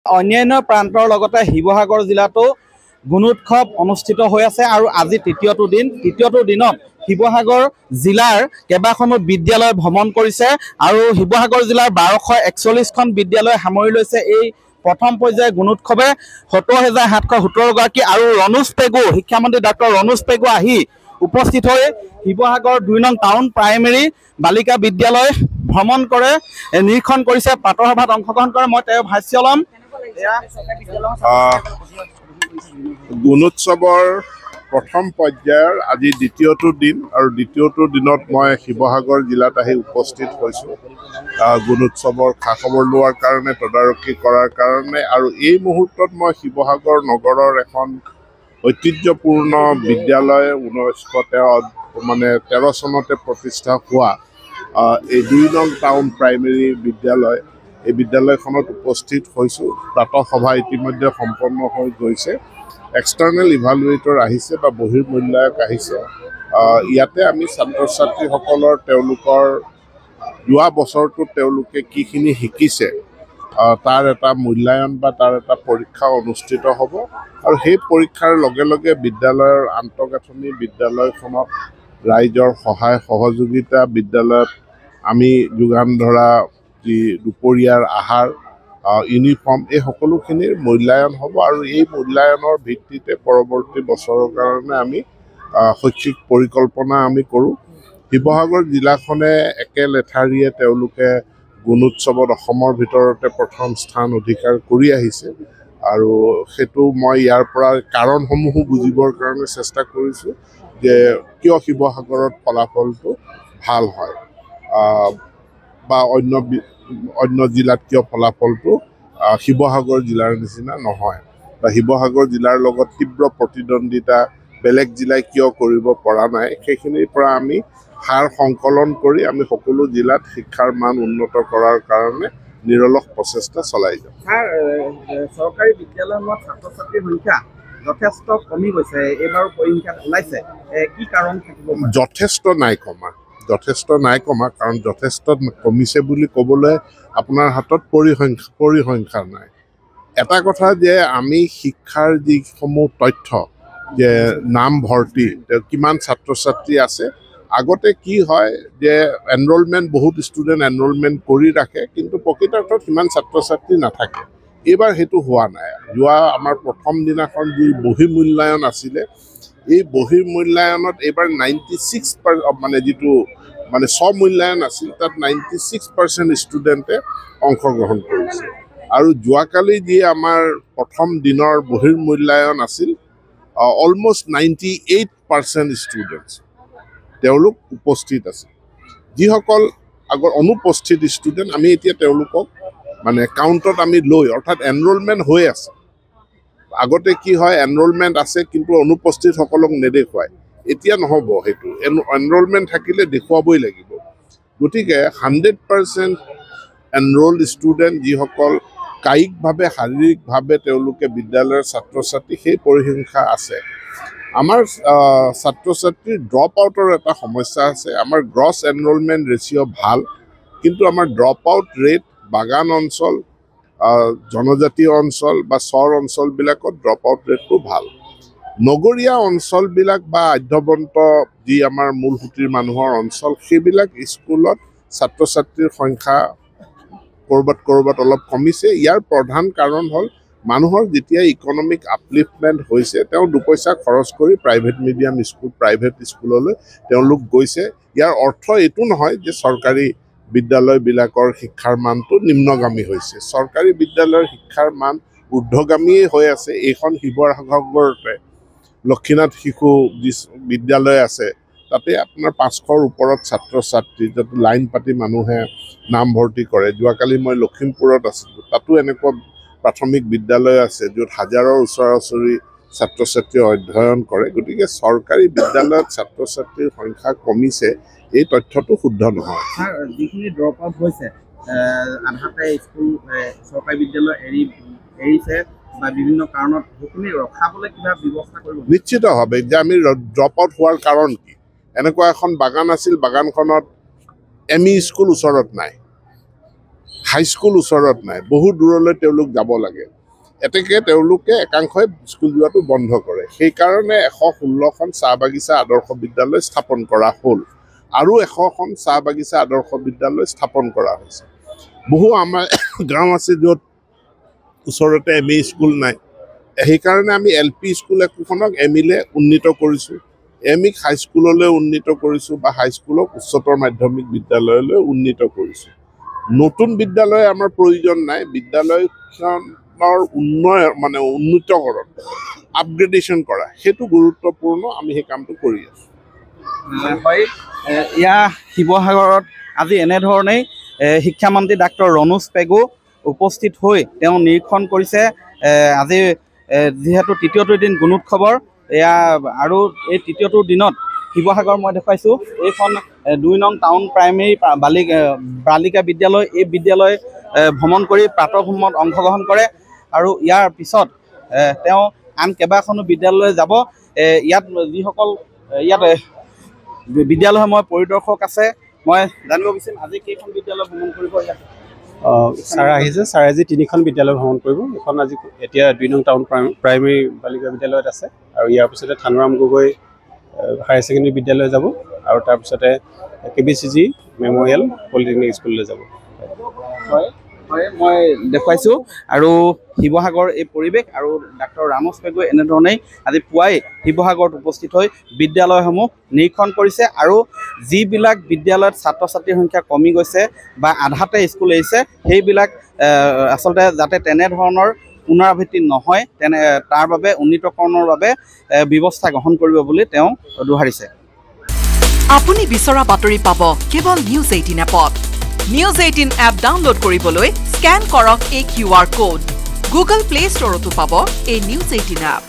অন্যান্য প্ৰান্তৰ লগতে শিৱসাগৰ জিলাতো গুণোৎসৱ অনুষ্ঠিত হৈ আছে আৰু আজি তৃতীয়টো দিনত শিৱসাগৰ জিলাৰ কেইবাখনো বিদ্যালয় ভ্ৰমণ কৰিছে আৰু শিৱসাগৰ জিলাৰ 1241খন বিদ্যালয় সামৰি লৈছে এই প্ৰথম পৰ্যায়ৰ গুণোৎসৱে 70,717 গৰাকী আৰু ৰনোজ পেগু শিক্ষামন্ত্ৰী ডক্টৰ ৰনোজ পেগু আহি উপস্থিত হৈ শিৱসাগৰ 2 নং টাউন প্ৰাইমেৰী বালিকা বিদ্যালয় ভ্ৰমণ কৰে নিৰীক্ষণ কৰিছে পাতৰ সভাত অংশগ্ৰহণ কৰে মই তেওঁৰ ভাষ্য ল'ম গুণোৎসৱৰ প্ৰথম পৰ্যায়ৰ আজি দ্বিতীয়টো দিন আৰু দ্বিতীয়টো দিনত মই শিৱসাগৰ জিলাত আহি উপস্থিত হৈছোঁ গুণোৎসৱৰ খা খবৰ লোৱাৰ কাৰণে তদাৰকী কৰাৰ কাৰণে আৰু এই মুহূৰ্তত মই শিৱসাগৰ নগৰৰ এখন ঐতিহ্যপূৰ্ণ বিদ্যালয় 1913 চনতে প্ৰতিষ্ঠা হোৱা এই 2 নং টাউন প্ৰাইমেৰী বিদ্যালয় এই বিদ্যালয়খনত উপস্থিত হৈছোঁ প্ৰাতঃ সভা ইতিমধ্যে সম্পন্ন হৈ গৈছে এক্সটাৰ্নেল ইভালুৱেটৰ আহিছে বা বহিৰ্মূল্যায়ক আহিছে ইয়াতে আমি ছাত্ৰ ছাত্ৰীসকলৰ তেওঁলোকৰ যোৱা বছৰটোত তেওঁলোকে কিখিনি শিকিছে তাৰ এটা মূল্যায়ন বা তাৰ এটা পৰীক্ষা অনুষ্ঠিত হ'ব আৰু সেই পৰীক্ষাৰ লগে লগে বিদ্যালয়ৰ আন্তঃগাঁথনি বিদ্যালয়খনত ৰাইজৰ সহায় সহযোগিতা বিদ্যালয়ত আমি যোগান ধৰা যি দুপৰীয়াৰ আহাৰ ইউনিফৰ্ম এই সকলোখিনিৰ মূল্যায়ন হ'ব আৰু এই মূল্যায়নৰ ভিত্তিতে পৰৱৰ্তী বছৰৰ কাৰণে আমি শৈক্ষিক পৰিকল্পনা আমি কৰোঁ শিৱসাগৰ জিলাখনে একে লেঠাৰিয়ে তেওঁলোকে গুণোৎসৱত অসমৰ ভিতৰতে প্ৰথম স্থান অধিকাৰ কৰি আহিছে আৰু সেইটো মই ইয়াৰ পৰা কাৰণসমূহো বুজিবৰ কাৰণে চেষ্টা কৰিছোঁ যে কিয় শিৱসাগৰত ফলাফলটো ভাল হয় বা অন্য জিলাত কিয় ফলাফলটো শিৱসাগৰ জিলাৰ নিচিনা নহয় বা শিৱসাগৰ জিলাৰ লগত তীব্ৰ প্ৰতিদ্বন্দ্বিতা বেলেগ জিলাই কিয় কৰিব পৰা নাই সেইখিনিৰ পৰা আমি সাৰ সংকলন কৰি আমি সকলো জিলাত শিক্ষাৰ মান উন্নত কৰাৰ কাৰণে নিৰলস প্ৰচেষ্টা চলাই যাম চৰকাৰী বিদ্যালয়সমূহত ছাত্ৰ ছাত্ৰীৰ সংখ্যা যথেষ্ট কমি গৈছে এইবাৰ পৰীক্ষাত ওলাইছে কি কাৰণ থাকিব যথেষ্ট নাই কমা কাৰণ যথেষ্ট কমিছে বুলি ক'বলৈ আপোনাৰ হাতত পৰিসংখ্যা নাই এটা কথা যে আমি শিক্ষাৰ যিসমূহ তথ্য যে নাম ভৰ্তি কিমান ছাত্ৰ ছাত্ৰী আছে আগতে কি হয় যে এনৰোলমেণ্ট বহুত ষ্টুডেণ্ট এনৰোলমেণ্ট কৰি ৰাখে কিন্তু প্ৰকৃতাৰ্থত সিমান ছাত্ৰ ছাত্ৰী নাথাকে এইবাৰ সেইটো হোৱা নাই যোৱা আমাৰ প্ৰথম দিনাখন যি বহিৰ্মূল্যায়ন আছিলে এই বহিৰ্মূল্যায়নত এইবাৰ 96% যিটো স্বমূল্যায়ন আছিল তাত 96% ষ্টুডেণ্টে অংশগ্ৰহণ কৰিছে আৰু যোৱাকালি যি আমাৰ প্ৰথম দিনৰ বহিৰ্মূল্যায়ন আছিল অলমষ্ট 98% ষ্টুডেণ্টছ তেওঁলোক উপস্থিত আছে যিসকল আগৰ অনুপস্থিত ষ্টুডেণ্ট আমি এতিয়া তেওঁলোকক কাউণ্টত আমি লৈ অৰ্থাৎ এনৰোলমেণ্ট হৈ আছে আগতে কি হয় এনৰোলমেণ্ট আছে কিন্তু অনুপস্থিতসকলক নেদেখুৱায় এতিয়া নহ'ব সেইটো এনৰোলমেণ্ট থাকিলে দেখুৱাবই লাগিব গতিকে 100% এনৰোল্ড ষ্টুডেণ্ট যিসকল কায়িকভাৱে শাৰীৰিকভাৱে তেওঁলোকে বিদ্যালয়ৰ ছাত্ৰ ছাত্ৰী সেই পৰিসংখ্যা আছে আমাৰ ছাত্ৰ ছাত্ৰীৰ ড্ৰপ আউটৰ এটা সমস্যা আছে আমাৰ গ্ৰছ এনৰোলমেণ্ট ৰেচিঅ' ভাল কিন্তু আমাৰ ড্ৰপ আউট ৰেট বাগান অঞ্চল জনজাতীয় অঞ্চল বা চৰ অঞ্চলবিলাকত ড্ৰপ আউট ৰেটটো ভাল নগৰীয়া অঞ্চলবিলাক বা আধ্যবন্ত যি আমাৰ মূলসুঁতিৰ মানুহৰ অঞ্চল সেইবিলাক স্কুলত ছাত্ৰ ছাত্ৰীৰ সংখ্যা ক'ৰবাত অলপ কমিছে ইয়াৰ প্ৰধান কাৰণ হ'ল মানুহৰ যেতিয়া ইকনমিক আপলিফমেণ্ট হৈছে তেওঁ দুপইচা খৰচ কৰি প্ৰাইভেট মিডিয়াম স্কুল প্ৰাইভেট স্কুললৈ তেওঁলোক গৈছে ইয়াৰ অৰ্থ এইটো নহয় যে চৰকাৰী বিদ্যালয়বিলাকৰ শিক্ষাৰ মানটো নিম্নগামী হৈছে চৰকাৰী বিদ্যালয়ৰ শিক্ষাৰ মান ঊৰ্ধ্বগামীয়ে হৈ আছে এইখন শিৱসাগৰতে লক্ষীনাথ শিশু যি বিদ্যালয় আছে তাতে আপোনাৰ 500ৰ ওপৰত ছাত্ৰ ছাত্ৰী যাতে লাইন পাতি মানুহে নামভৰ্তি কৰে যোৱাকালি মই লখিমপুৰত আছিলোঁ তাতো এনেকুৱা প্ৰাথমিক বিদ্যালয় আছে য'ত হাজাৰৰ ওচৰা-ওচৰি ছাত্ৰ ছাত্ৰীয়ে অধ্যয়ন কৰে গতিকে চৰকাৰী বিদ্যালয়ত ছাত্ৰ ছাত্ৰীৰ সংখ্যা কমিছে এই তথ্যটো শুদ্ধ নহয় যিখিনি ড্ৰপ আউট হৈছে আনহাতে স্কুল চৰকাৰী বিদ্যালয় এৰিছে বা বিভিন্ন কাৰণত সেইখিনি ৰখাবলৈ কিবা ব্যৱস্থা কৰিব নিশ্চিতভাৱে যে আমি ড্ৰপ আউট হোৱাৰ কাৰণ কি এনেকুৱা এখন বাগান আছিল বাগানখনত এম ই স্কুল ওচৰত নাই হাইস্কুল ওচৰত নাই, বহু দূৰলৈ তেওঁলোক যাব লাগে। এতেকে তেওঁলোকে একাংশই স্কুল যোৱাটো বন্ধ কৰে। সেইকাৰণে 116খন চাহ বাগিচা আদৰ্শ বিদ্যালয় স্থাপন কৰা হ'ল আৰু 100খন চাহ বাগিচা আদৰ্শ বিদ্যালয় স্থাপন কৰা হৈছে। বহু আমাৰ গাঁও আছে য'ত ওচৰতে ME স্কুল নাই, সেইকাৰণে আমি LP স্কুল একোখনক ME-লে উন্নীত কৰিছোঁ, ME-ক হাইস্কুললৈ উন্নীত কৰিছোঁ বা হাইস্কুলক উচ্চতৰ মাধ্যমিক বিদ্যালয়লৈ উন্নীত কৰিছোঁ। নতুন বিদ্যালয় আমাৰ প্ৰয়োজন নাই, বিদ্যালয়খনৰ উন্নীতকৰণ, আপগ্ৰেডেশ্যন কৰা সেইটো গুৰুত্বপূৰ্ণ, আমি সেই কামটো কৰি আছোঁ। হয়, ইয়াৰ শিৱসাগৰত আজি এনেধৰণেই শিক্ষামন্ত্ৰী ডাক্তৰ ৰণোজ পেগু উপস্থিত হৈ তেওঁ নিৰীক্ষণ কৰিছে। আজি যিহেতু তৃতীয়টো দিন গুণোৎসৱৰ এয়া আৰু এই তৃতীয়টো দিনত শিৱসাগৰ মই দেখুৱাইছোঁ এইখন 2 নং টাউন প্ৰাইমেৰী বালিকা বিদ্যালয়, এই বিদ্যালয় ভ্ৰমণ কৰি প্ৰাতঃভ্ৰমণত অংশগ্ৰহণ কৰে আৰু ইয়াৰ পিছত তেওঁ আন কেইবাখনো বিদ্যালয়লৈ যাব। ইয়াত যিসকল ইয়াত বিদ্যালয়সমূহৰ পৰিদৰ্শক আছে, মই জানিব বিচাৰিম আজি কেইখন বিদ্যালয় ভ্ৰমণ কৰিব ইয়াত? ছাৰ আহিছে, ছাৰ আজি 3খন বিদ্যালয় ভ্ৰমণ কৰিব। এখন আজি এতিয়া 2 নং টাউন প্ৰাইমেৰী বালিকা বিদ্যালয়ত আছে আৰু ইয়াৰ পিছতে থানুৰাম গগৈ হায়াৰ ছেকেণ্ডেৰী বিদ্যালয় যাব আৰু তাৰপিছতে KBCG মেম'ৰিয়েল পলিটেকনিক স্কুললৈ যাব। হয়, মই দেখুৱাইছোঁ আৰু শিৱসাগৰ এই পৰিৱেশ আৰু ডাক্তৰ ৰণোজ পেগুৱে এনেধৰণেই আজি পুৱাই শিৱসাগৰত উপস্থিত হৈ বিদ্যালয়সমূহ নিৰীক্ষণ কৰিছে আৰু যিবিলাক বিদ্যালয়ত ছাত্ৰ ছাত্ৰীৰ সংখ্যা কমি গৈছে বা আধাতে স্কুল এৰিছে সেইবিলাক আচলতে যাতে তেনেধৰণৰ পুনৰাবৃত্তি নহয় তাৰ বাবে উন্নীতকৰণৰ বাবে ব্যৱস্থা গ্ৰহণ কৰিব বুলি তেওঁ দোহাৰিছে। আপুনি বিচৰা বাতৰি পাব কেৱল নিউজ 18 এপত। নিউজ 18 এপ ডাউনলোড কৰিবলৈ স্কেন কৰক এই QR কোড। গুগল প্লে ষ্টৰতো পাব এই নিউজ 18 এপ।